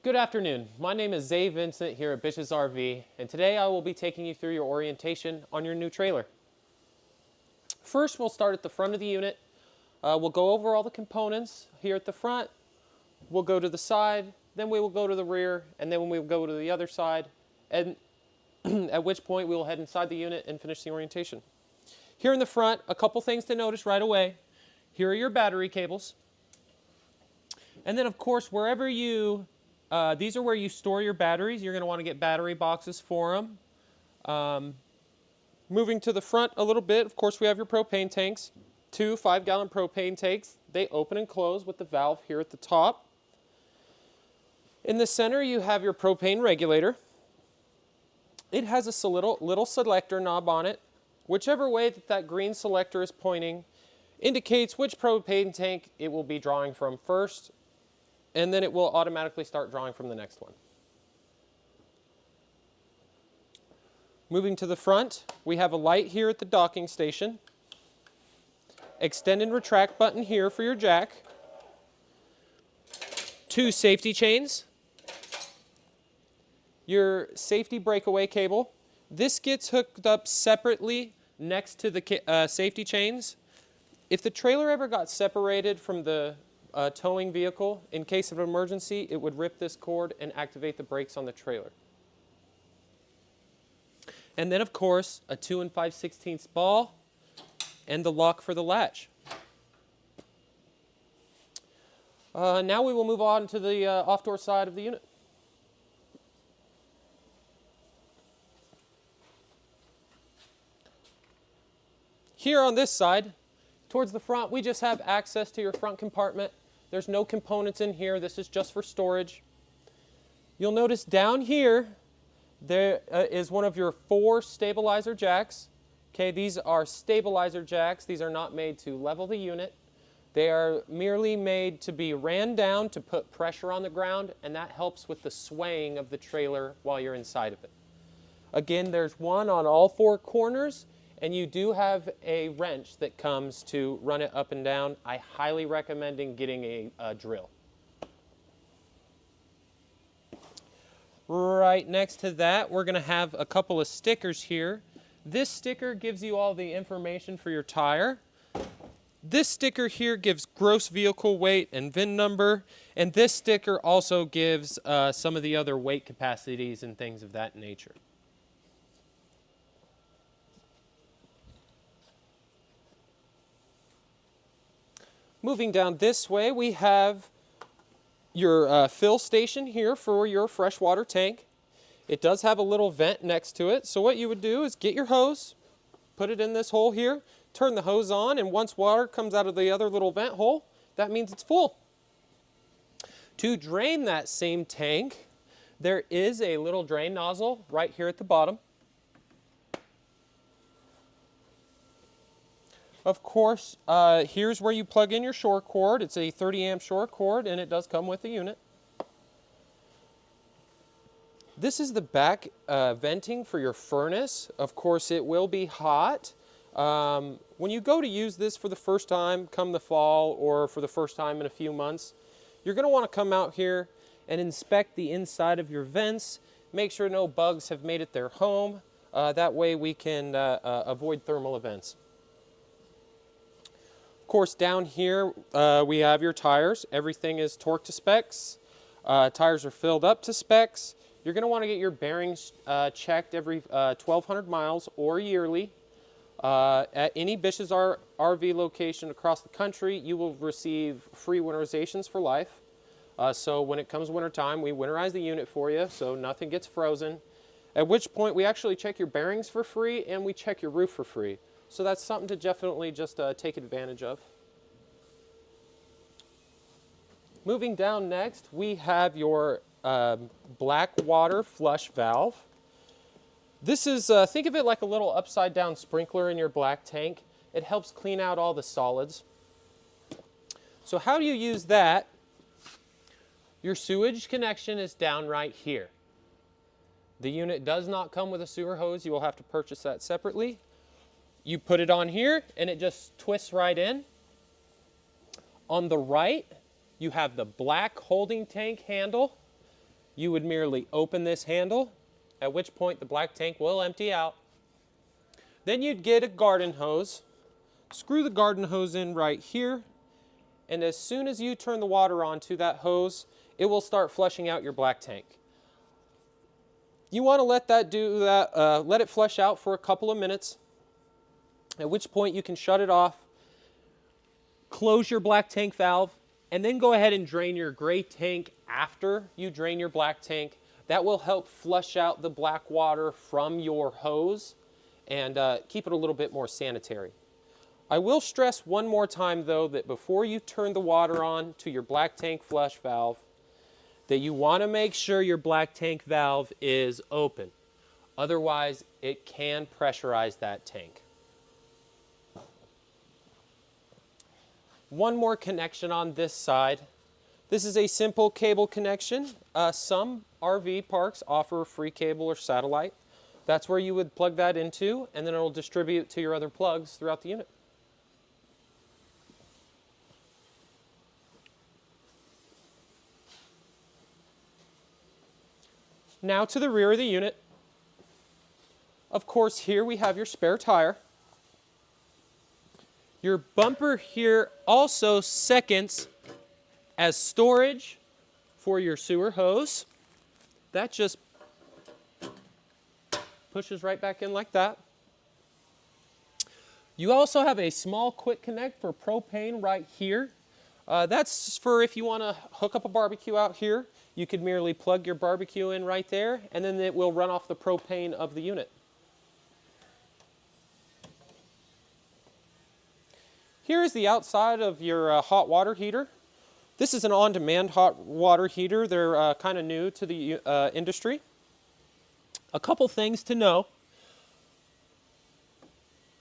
Good afternoon. My name is Zay Vincent here at Bish's RV, and today I will be taking you through your orientation on your new trailer. First, we'll start at the front of the unit. We'll go over all the components here at the front. We'll go to the side, then we will go to the rear, and then we will go to the other side, and at which point we will head inside the unit and finish the orientation. Here in the front, a couple things to notice right away. Here are your battery cables. And then, of course, wherever you these are where you store your batteries. You're going to want to get battery boxes for them. Moving to the front a little bit, of course, we have your propane tanks. 2 5-gallon propane tanks. They open and close with the valve here at the top. In the center, you have your propane regulator. It has a little selector knob on it. Whichever way that green selector is pointing indicates which propane tank it will be drawing from first, and then it will automatically start drawing from the next one. Moving to the front, we have a light here at the docking station. Extend and retract button here for your jack. 2 safety chains. Your safety breakaway cable. This gets hooked up separately next to the safety chains. If the trailer ever got separated from the towing vehicle, in case of an emergency, it would rip this cord and activate the brakes on the trailer. And then, of course, a 2 5/16 ball and the lock for the latch. Now we will move on to the off-door side of the unit. Here on this side, towards the front, we just have access to your front compartment. There's no components in here. This is just for storage. You'll notice down here, there is one of your 4 stabilizer jacks. Okay, these are stabilizer jacks. These are not made to level the unit. They are merely made to be ran down to put pressure on the ground, and that helps with the swaying of the trailer while you're inside of it. Again, there's one on all 4 corners, and you do have a wrench that comes to run it up and down. I highly recommend getting a drill. Right next to that, we're going to have a couple of stickers here. This sticker gives you all the information for your tire. This sticker here gives gross vehicle weight and VIN number, and this sticker also gives some of the other weight capacities and things of that nature. Moving down this way, we have your fill station here for your freshwater tank. It does have a little vent next to it, so what you would do is get your hose, put it in this hole here, turn the hose on, and once water comes out of the other little vent hole, that means it's full. To drain that same tank, there is a little drain nozzle right here at the bottom. Of course, here's where you plug in your shore cord. It's a 30 amp shore cord, and it does come with the unit. This is the back venting for your furnace. Of course, it will be hot. When you go to use this for the first time, come the fall, or for the first time in a few months, you're going to want to come out here and inspect the inside of your vents. Make sure no bugs have made it their home. That way we can avoid thermal events. Of course, down here we have your tires. Everything is torque to specs. Tires are filled up to specs. You're going to want to get your bearings checked every 1,200 miles or yearly. At any Bish's RV location across the country, you will receive free winterizations for life. So when it comes wintertime, we winterize the unit for you so nothing gets frozen. At which point we actually check your bearings for free and we check your roof for free. So that's something to definitely just take advantage of. Moving down next, we have your black water flush valve. This is, think of it like a little upside down sprinkler in your black tank. It helps clean out all the solids. So how do you use that? Your sewage connection is down right here. The unit does not come with a sewer hose. You will have to purchase that separately. You put it on here and it just twists right in. On the right, you have the black holding tank handle. you would merely open this handle, at which point the black tank will empty out. Then you'd get a garden hose, screw the garden hose in right here, and as soon as you turn the water onto that hose, it will start flushing out your black tank. You want to let let it flush out for a couple of minutes, at which point you can shut it off, close your black tank valve, and then go ahead and drain your gray tank after you drain your black tank. That will help flush out the black water from your hose and keep it a little bit more sanitary. I will stress one more time though that before you turn the water on to your black tank flush valve, that you want to make sure your black tank valve is open. Otherwise, it can pressurize that tank. One more connection on this side. This is a simple cable connection. Some RV parks offer free cable or satellite. That's where you would plug that into, and then it'll distribute to your other plugs throughout the unit. Now to the rear of the unit. Of course, here we have your spare tire. Your bumper here also seconds as storage for your sewer hose. That just pushes right back in like that. You also have a small quick connect for propane right here. That's for if you want to hook up a barbecue out here. You could merely plug your barbecue in right there, and then it will run off the propane of the unit. Here is the outside of your hot water heater. This is an on-demand hot water heater. They're kind of new to the industry. A couple things to know.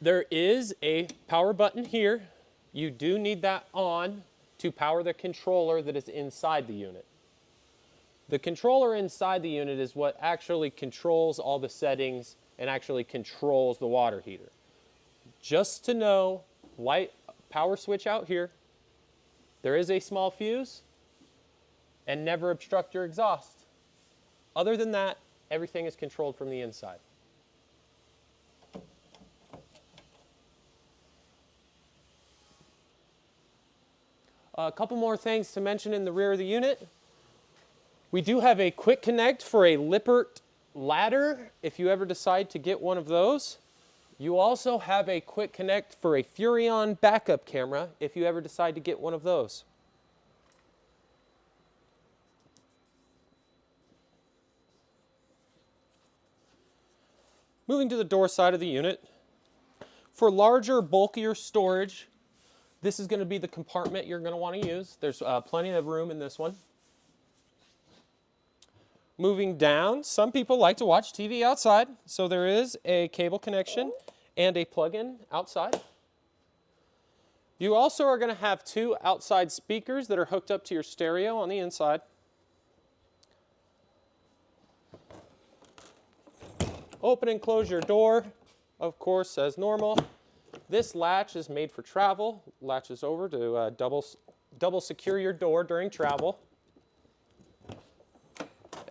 There is a power button here. You do need that on to power the controller that is inside the unit. The controller inside the unit is what actually controls all the settings and actually controls the water heater. Just to know, light power switch out here. There is a small fuse, and never obstruct your exhaust. Other than that, everything is controlled from the inside. A couple more things to mention in the rear of the unit. We do have a quick connect for a Lippert ladder if you ever decide to get one of those. You also have a quick connect for a Furrion backup camera if you ever decide to get one of those. Moving to the door side of the unit. For larger, bulkier storage, this is going to be the compartment you're going to want to use. There's plenty of room in this one. Moving down, some people like to watch TV outside, so there is a cable connection and a plug-in outside. You also are going to have two outside speakers that are hooked up to your stereo on the inside. Open and close your door, of course, as normal. This latch is made for travel. Latches over to double secure your door during travel.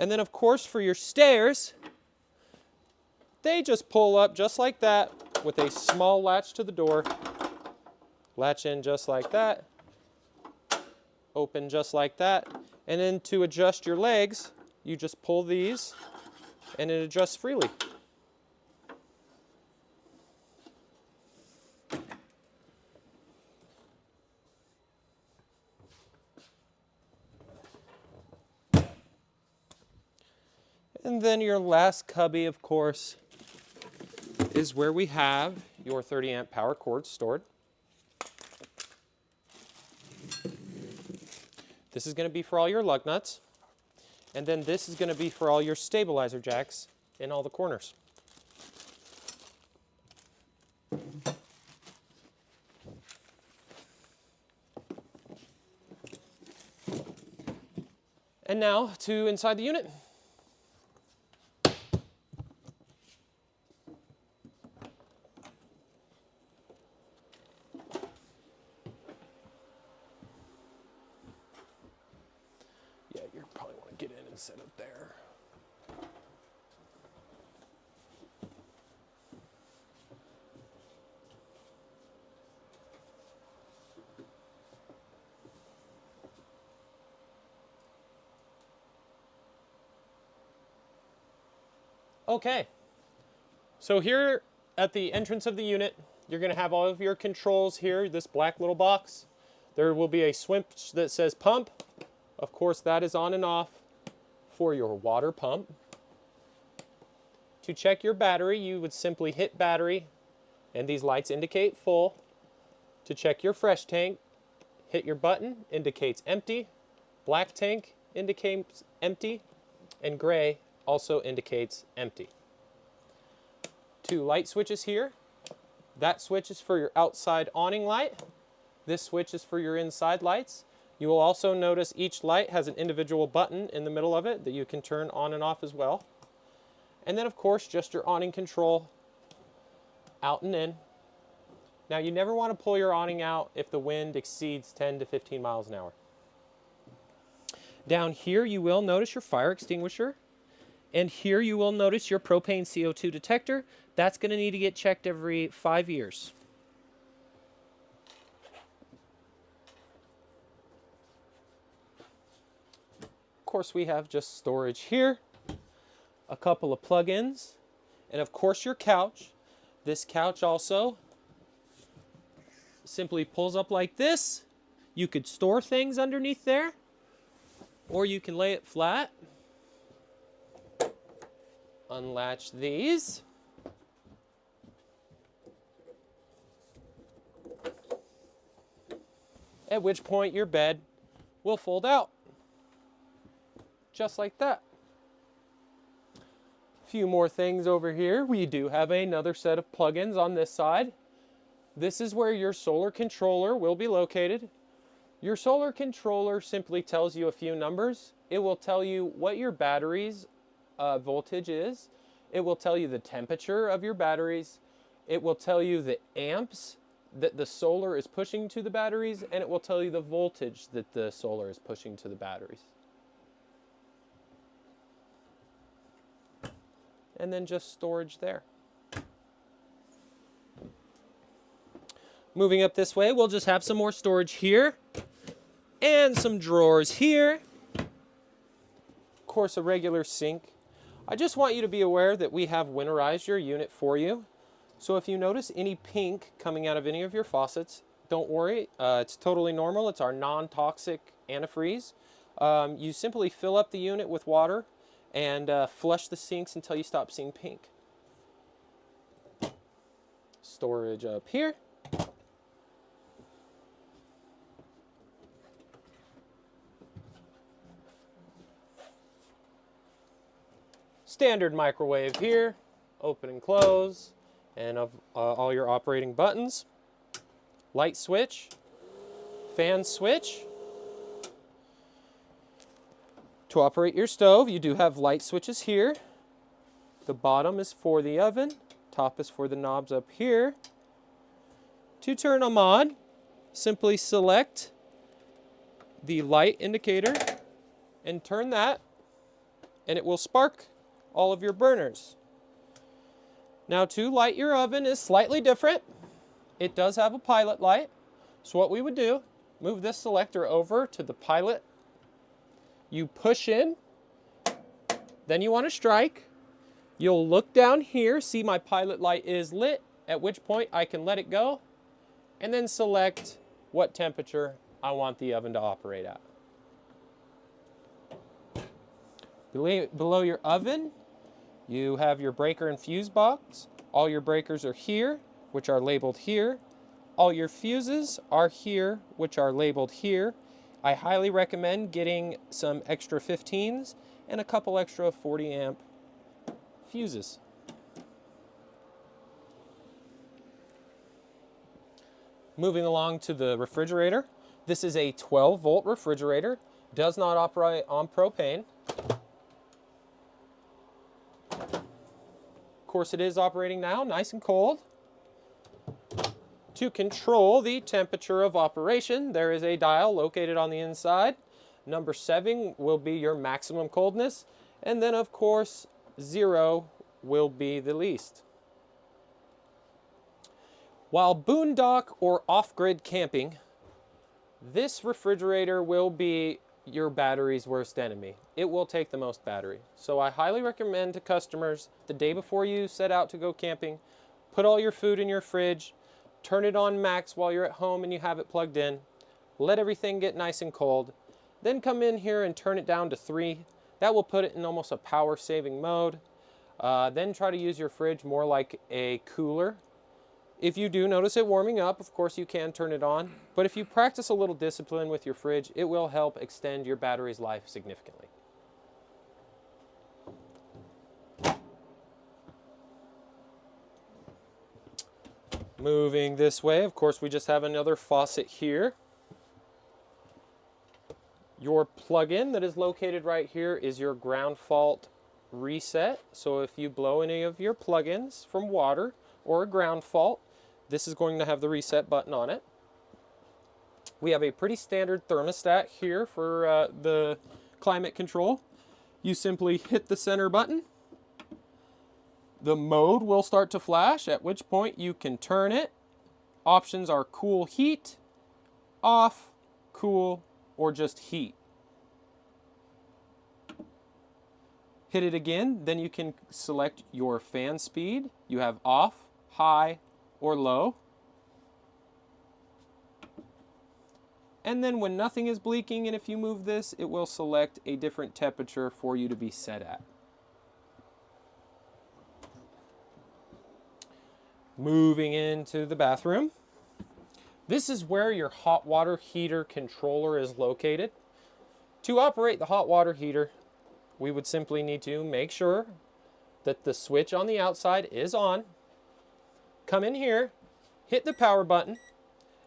And then, of course, for your stairs, they just pull up just like that with a small latch to the door. Latch in just like that. Open just like that. And then to adjust your legs, you just pull these and it adjusts freely. And then your last cubby, of course, is where we have your 30 amp power cord stored. This is going to be for all your lug nuts. And then this is going to be for all your stabilizer jacks in all the corners. And now to inside the unit. set up there. Okay, so here at the entrance of the unit, you're going to have all of your controls here, this black little box. There will be a switch that says pump. Of course, that is on and off for your water pump. To check your battery, you would simply hit battery, and these lights indicate full. To check your fresh tank, hit your button, indicates empty. Black tank indicates empty, and gray also indicates empty. 2 light switches here. That switch is for your outside awning light. This switch is for your inside lights. You will also notice each light has an individual button in the middle of it that you can turn on and off as well. And then of course just your awning control out and in. Now you never want to pull your awning out if the wind exceeds 10 to 15 miles an hour. Down here you will notice your fire extinguisher. And here you will notice your propane CO2 detector. That's going to need to get checked every 5 years. Of course, we have just storage here, a couple of plug-ins, and of course your couch. This couch also simply pulls up like this. You could store things underneath there, or you can lay it flat. Unlatch these. At which point your bed will fold out. Just like that. A few more things over here. We do have another set of plugins on this side. This is where your solar controller will be located. Your solar controller simply tells you a few numbers. It will tell you what your batteries voltage is. It will tell you the temperature of your batteries. It will tell you the amps that the solar is pushing to the batteries, and it will tell you the voltage that the solar is pushing to the batteries. And then just storage there. Moving up this way, we'll just have some more storage here and some drawers here. Of course, a regular sink. I just want you to be aware that we have winterized your unit for you. So if you notice any pink coming out of any of your faucets, don't worry. It's totally normal. It's our non-toxic antifreeze. You simply fill up the unit with water and flush the sinks until you stop seeing pink. Storage up here. Standard microwave here, open and close, and of all your operating buttons. Light switch, fan switch. To operate your stove, you do have light switches here. The bottom is for the oven, top is for the knobs up here. To turn them on, simply select the light indicator and turn that, and it will spark all of your burners. Now to light your oven is slightly different. It does have a pilot light. So what we would do, move this selector over to the pilot. You push in, then you want to strike. You'll look down here, see my pilot light is lit, at which point I can let it go, and then select what temperature I want the oven to operate at. Below your oven, you have your breaker and fuse box. All your breakers are here, which are labeled here. All your fuses are here, which are labeled here. I highly recommend getting some extra 15s and a couple extra 40 amp fuses. Moving along to the refrigerator. This is a 12-volt refrigerator. Does not operate on propane. Of course, it is operating now, nice and cold. To control the temperature of operation, there is a dial located on the inside. Number 7 will be your maximum coldness. And then, of course, 0 will be the least. While boondock or off-grid camping, this refrigerator will be your battery's worst enemy. It will take the most battery. So I highly recommend to customers the day before you set out to go camping, put all your food in your fridge, turn it on max while you're at home and you have it plugged in, let everything get nice and cold, then come in here and turn it down to 3. That will put it in almost a power saving mode. Then try to use your fridge more like a cooler. If you do notice it warming up, of course you can turn it on. But if you practice a little discipline with your fridge, it will help extend your battery's life significantly. Moving this way, of course, we just have another faucet here. Your plug-in that is located right here is your ground fault reset. So if you blow any of your plug-ins from water or a ground fault, this is going to have the reset button on it. We have a pretty standard thermostat here for the climate control. You simply hit the center button. The mode will start to flash, at which point you can turn it. Options are cool heat, off, cool, or just heat. Hit it again, then you can select your fan speed. You have off, high, or low. And then when nothing is blinking, and if you move this, it will select a different temperature for you to be set at. Moving into the bathroom. This is where your hot water heater controller is located. To operate the hot water heater, we would simply need to make sure that the switch on the outside is on. Come in here, hit the power button,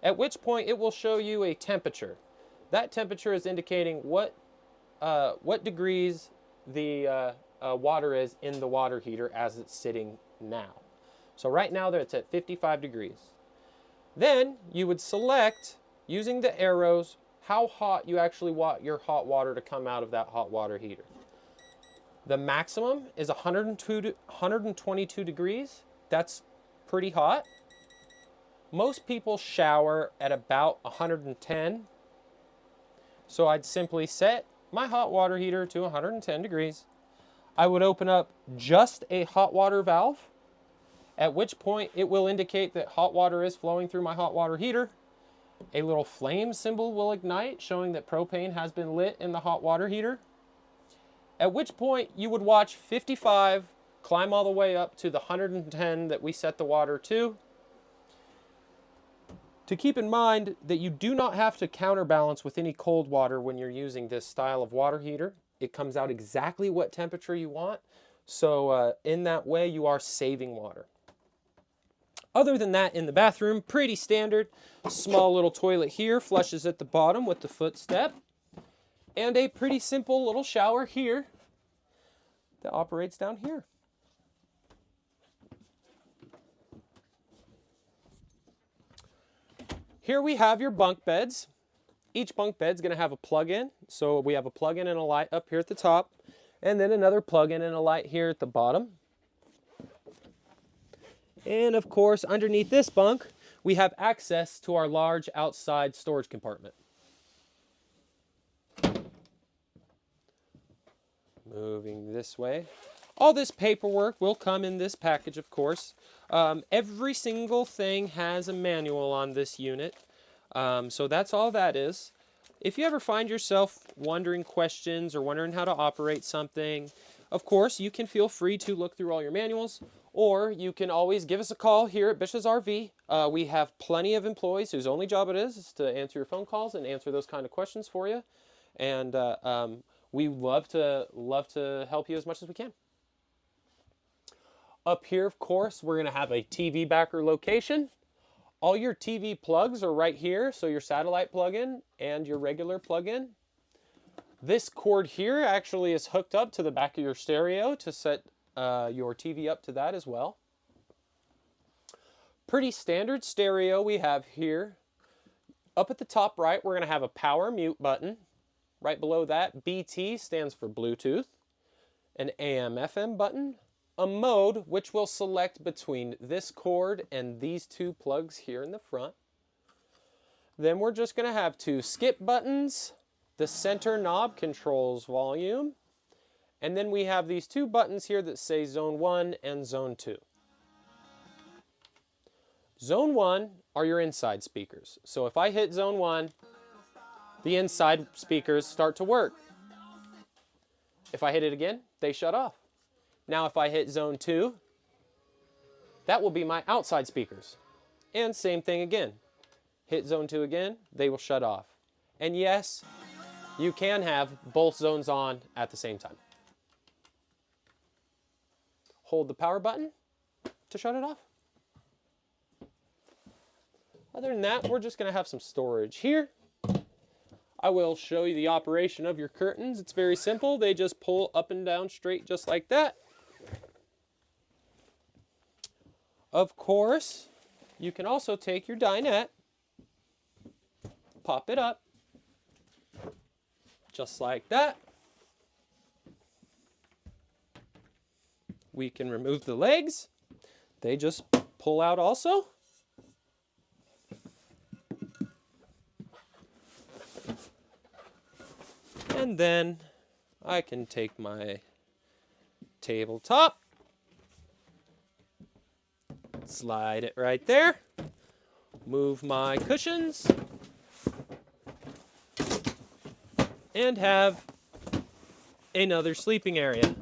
at which point it will show you a temperature. That temperature is indicating what degrees the water is in the water heater as it's sitting now. So right now it's at 55 degrees. Then you would select, using the arrows, how hot you actually want your hot water to come out of that hot water heater. The maximum is 122 degrees. That's pretty hot. Most people shower at about 110. So I'd simply set my hot water heater to 110 degrees. I would open up just a hot water valve, at which point it will indicate that hot water is flowing through my hot water heater. A little flame symbol will ignite, showing that propane has been lit in the hot water heater. At which point you would watch 55 climb all the way up to the 110 that we set the water to. To keep in mind that you do not have to counterbalance with any cold water when you're using this style of water heater. It comes out exactly what temperature you want. So in that way you are saving water. Other than that, in the bathroom, pretty standard. Small little toilet here, flushes at the bottom with the footstep. And a pretty simple little shower here that operates down here. Here we have your bunk beds. Each bunk bed's going to have a plug-in. So we have a plug-in and a light up here at the top, and then another plug-in and a light here at the bottom. And of course, underneath this bunk, we have access to our large outside storage compartment. Moving this way. All this paperwork will come in this package, of course. Every single thing has a manual on this unit. So that's all that is. If you ever find yourself wondering questions or wondering how to operate something, of course, you can feel free to look through all your manuals, or you can always give us a call here at Bish's RV. We have plenty of employees whose only job it is to answer your phone calls and answer those kind of questions for you. And we love to help you as much as we can. Up here, of course, we're going to have a TV backer location. All your TV plugs are right here, so your satellite plug-in and your regular plug-in. This cord here actually is hooked up to the back of your stereo to set your TV up to that as well. Pretty standard stereo we have here. Up at the top right, we're going to have a power mute button. Right below that, BT stands for Bluetooth, an AM/FM button, a mode which will select between this cord and these two plugs here in the front. Then we're just going to have two skip buttons. The center knob controls volume. And then we have these two buttons here that say Zone 1 and Zone 2. Zone 1 are your inside speakers. So if I hit Zone 1, the inside speakers start to work. If I hit it again, they shut off. Now if I hit Zone 2, that will be my outside speakers. And same thing again. Hit Zone 2 again, they will shut off. And yes, you can have both zones on at the same time. Hold the power button to shut it off. Other than that, we're just going to have some storage here. I will show you the operation of your curtains. It's very simple. They just pull up and down straight just like that. Of course, you can also take your dinette, pop it up, just like that. We can remove the legs. They just pull out also. And then I can take my tabletop, slide it right there, move my cushions, and have another sleeping area.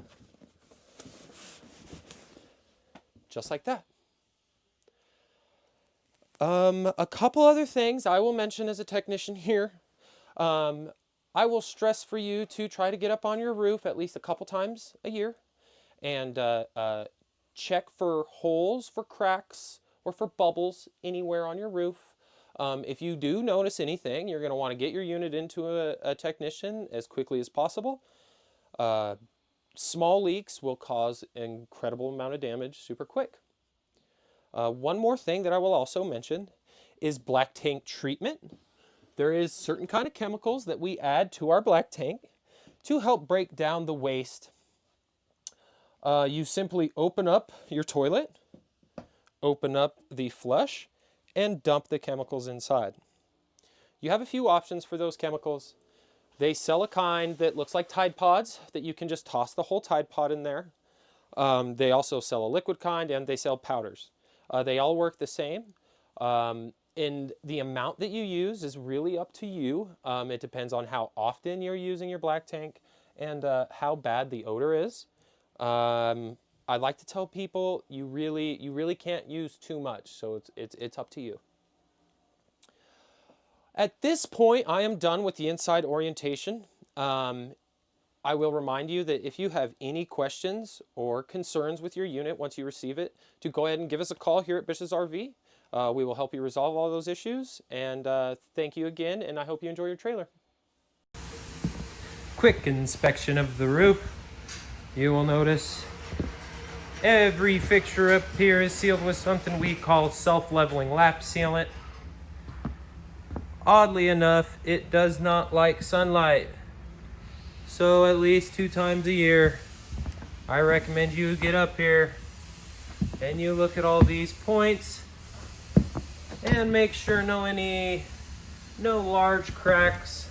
Just like that. A couple other things I will mention as a technician here. I will stress for you to try to get up on your roof at least a couple times a year and check for holes, for cracks, or for bubbles anywhere on your roof. If you do notice anything, you're going to want to get your unit into a technician as quickly as possible. Small leaks will cause an incredible amount of damage super quick. One more thing that I will also mention is black tank treatment. There is certain kind of chemicals that we add to our black tank to help break down the waste. You simply open up your toilet, open up the flush, and dump the chemicals inside. You have a few options for those chemicals. They sell a kind that looks like Tide Pods that you can just toss the whole Tide Pod in there. They also sell a liquid kind, and they sell powders. They all work the same. And the amount that you use is really up to you. It depends on how often you're using your black tank and how bad the odor is. I like to tell people you really can't use too much, so it's up to you. At this point, I am done with the inside orientation. I will remind you that if you have any questions or concerns with your unit once you receive it, to go ahead and give us a call here at Bish's RV. We will help you resolve all those issues. And thank you again, and I hope you enjoy your trailer. Quick inspection of the roof. You will notice every fixture up here is sealed with something we call self-leveling lap sealant. Oddly enough, it does not like sunlight. So at least 2 times a year, I recommend you get up here and you look at all these points and make sure no large cracks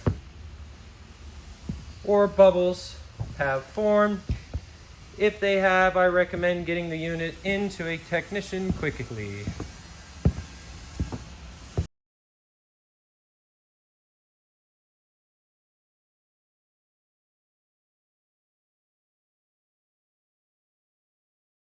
or bubbles have formed. If they have, I recommend getting the unit into a technician quickly.